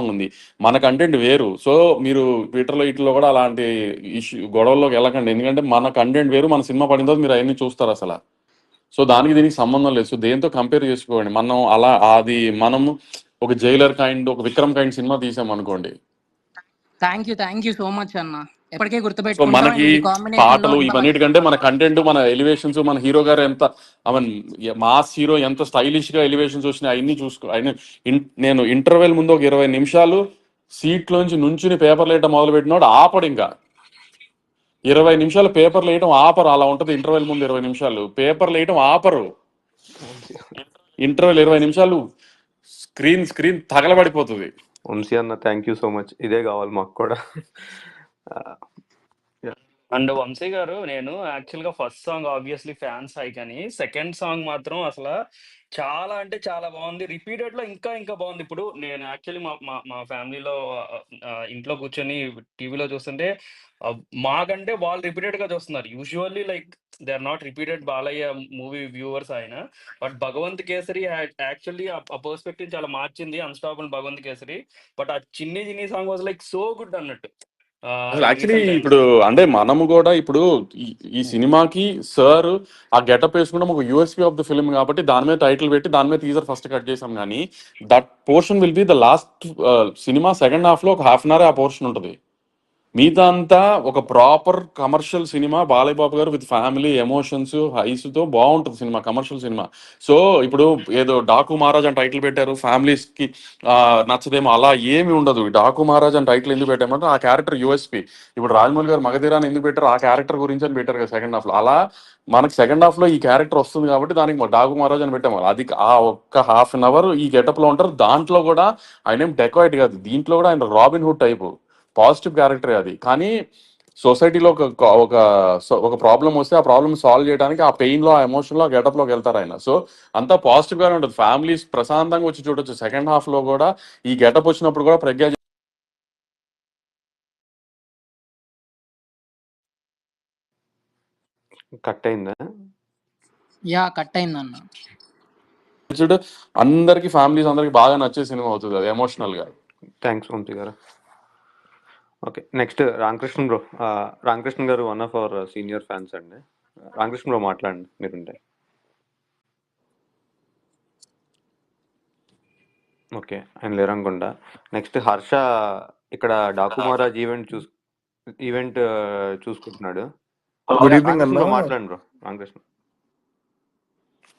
ఉంది. మన కంటెంట్ వేరు. సో మీరు ట్విట్టర్లో ఇట్లో కూడా అలాంటి ఇష్యూ గొడవల్లోకి వెళ్ళకండి. ఎందుకంటే మన కంటెంట్ వేరు, మన సినిమా పడిన తర్వాత మీరు అవన్నీ చూస్తారు అసలు. సో దానికి దీనికి సంబంధం లేదు. సో దేంతో కంపేర్ చేసుకోండి. మనం అలా అది మనము ఒక జైలర్ కైండ్, ఒక విక్రమ్ కైండ్ సినిమా తీసాం అనుకోండి. థ్యాంక్ యూ సో మచ్ అన్న. ఎప్పటికే సో గుర్తుపెట్టుకుంటాం. మనకి ఈ కాంబినేషన్ లో పాటలు ఇంత మంచి ఇవన్నిటికంటే మన కంటెంట్, మన ఎలివేషన్స్, మన హీరో గారు ఎంత మాస్ హీరో ఎంత స్టైలిష్ గా ఎలివేషన్స్ వచ్చినాయి అవన్నీ చూసుకో. నేను ఇంటర్వెల్ ముందు ఒక 20 నిమిషాలు సీట్లోంచి నుంచుని పేపర్లు వేయటం మొదలు పెట్టినోడు ఆపడు. ఇంకా 20 నిమిషాలు పేపర్లు వేయటం ఆపరు. అలా ఉంటది. ఇంటర్వెల్ ముందు 20 నిమిషాలు పేపర్లు వేయటం ఆపరు. ఇంటర్వెల్ 20 నిమిషాలు స్క్రీన్ తగలబడిపోతుంది. వంశీ అన్న థ్యాంక్ యూ సో మచ్. ఇదే కావాలి మాకు కూడా. అండ్ వంశీ గారు, నేను యాక్చువల్గా first song obviously fans high, కానీ సెకండ్ సాంగ్ మాత్రం అసలు చాలా అంటే చాలా బాగుంది. రిపీటెడ్ లో ఇంకా ఇంకా బాగుంది. ఇప్పుడు నేను యాక్చువల్లీ మా మా మా ఫ్యామిలీలో ఇంట్లో కూర్చొని టీవీలో చూస్తుంటే మాకంటే వాళ్ళు రిపీటెడ్ గా చూస్తున్నారు. Usually like they are not repeated Balayya movie viewers ఆయన. బట్ భగవంత్ కేసరి యాక్చువల్లీ ఆ పర్స్పెక్టివ్ చాలా మార్చింది. అన్స్టాపబుల్ భగవంత్ కేసరి. బట్ ఆ చిన్ని చిన్ని song was like so good అన్నట్టు. అసలు యాక్చువల్లీ రీసెంట్ టైమ్స్ ఇప్పుడు అంటే మనము కూడా ఇప్పుడు ఈ సినిమాకి సార్ ఆ గెటప్ వేసుకుంటాం ఒక యూఎస్పీ ఆఫ్ ద ఫిల్మ్ కాబట్టి దాని మీద టైటిల్ పెట్టి దాని మీద టీజర్ ఫస్ట్ కట్ చేసాం. కానీ that portion will be the last. Cinema second half లో ఒక హాఫ్ అన్ అవర్ ఆ పోర్షన్ ఉంటుంది. మిగతా అంతా ఒక proper commercial cinema. Balayya Babu గారు విత్ ఫ్యామిలీ ఎమోషన్స్ హైస్తో బాగుంటుంది సినిమా, కమర్షియల్ సినిమా. సో ఇప్పుడు ఏదో డాకు మహారాజ్ అని టైటిల్ పెట్టారు, ఫ్యామిలీస్ కి నచ్చదేమో, అలా ఏమి ఉండదు. డాకు మహారాజ్ అని టైటిల్ ఎందుకు పెట్టామంటే ఆ క్యారెక్టర్ యూఎస్పీ. ఇప్పుడు రాజమౌళి గారు మగధీరాన్ని ఎందుకు పెట్టారు, ఆ క్యారెక్టర్ గురించి అని పెట్టారు కదా సెకండ్ హాఫ్ లో. అలా మనకి సెకండ్ హాఫ్ లో ఈ క్యారెక్టర్ వస్తుంది కాబట్టి దానికి డాకు మహారాజ్ అని పెట్టాము. అది ఆ ఒక్క హాఫ్ అన్ అవర్ ఈ గెటప్ లో ఉంటారు. దాంట్లో కూడా ఆయన ఏం డెకాయిట్ కాదు, దీంట్లో కూడా ఆయన రాబిన్ హుడ్ టైపు పాజిటివ్ క్యారెక్టరే అది. కానీ సొసైటీలో ఒక ప్రాబ్లం వస్తే ఆ ప్రాబ్లమ్ సాల్వ్ చేయడానికి ఆ పెయిన్ లో, ఆ ఎమోషన్ లో, ఆ గెటప్ లోకి వెళ్తారు ఆయన. సో అంతా పాజిటివ్ గానే ఉంటుంది. ఫ్యామిలీస్ ప్రశాంతంగా వచ్చి చూడొచ్చు. సెకండ్ హాఫ్ లో కూడా ఈ గెటప్ వచ్చినప్పుడు కూడా ప్రజ్ఞ కట్ అయిందా? యా కట్ అయిందన్న. అందరికి ఫ్యామిలీస్ అందరికి బాగా నచ్చే సినిమా అవుతుంది అది ఎమోషనల్ గా. థ్యాంక్స్ వంశీ గారు. Okay, next Ramakrishna bro. Ramakrishna గారు one of our senior fans అండి. రామకృష్ణ బ్రో మాట్లాడండి మీరుంటే. ఓకే, ఆయన లేరనుకుండా. నెక్స్ట్ హర్ష ఇక్కడ డాకు మహారాజ్ ఈవెంట్ చూసుకుంటున్నాడు. గుడ్ ఈవినింగ్ రామకృష్ణ అన్న. బ్రో మాట్లాడండి బ్రో. రామకృష్ణ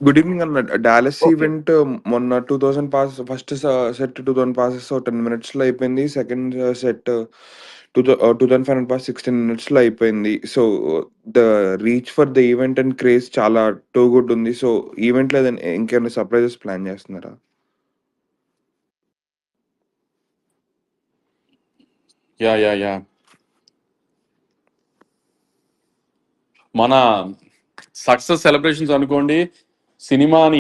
గుడ్ ఈవినింగ్ అన్న. Dallas okay. ఈవెంట్ మొన్న 2000 pass, first set 2000 passes 10 minutes లో అయిపోయింది. సెకండ్ సెట్ 2500 పాస్ 16 minutes లో అయిపోయింది. So the reach for the event and craze చాలా టూ గుడ్ ఉంది. సో ఈవెంట్ లో ఇంకేమైనా సర్ప్రైజెస్ ప్లాన్ చేస్తున్నారా? యా మన సక్సెస్ సెలబ్రేషన్స్ అనుకోండి, సినిమాని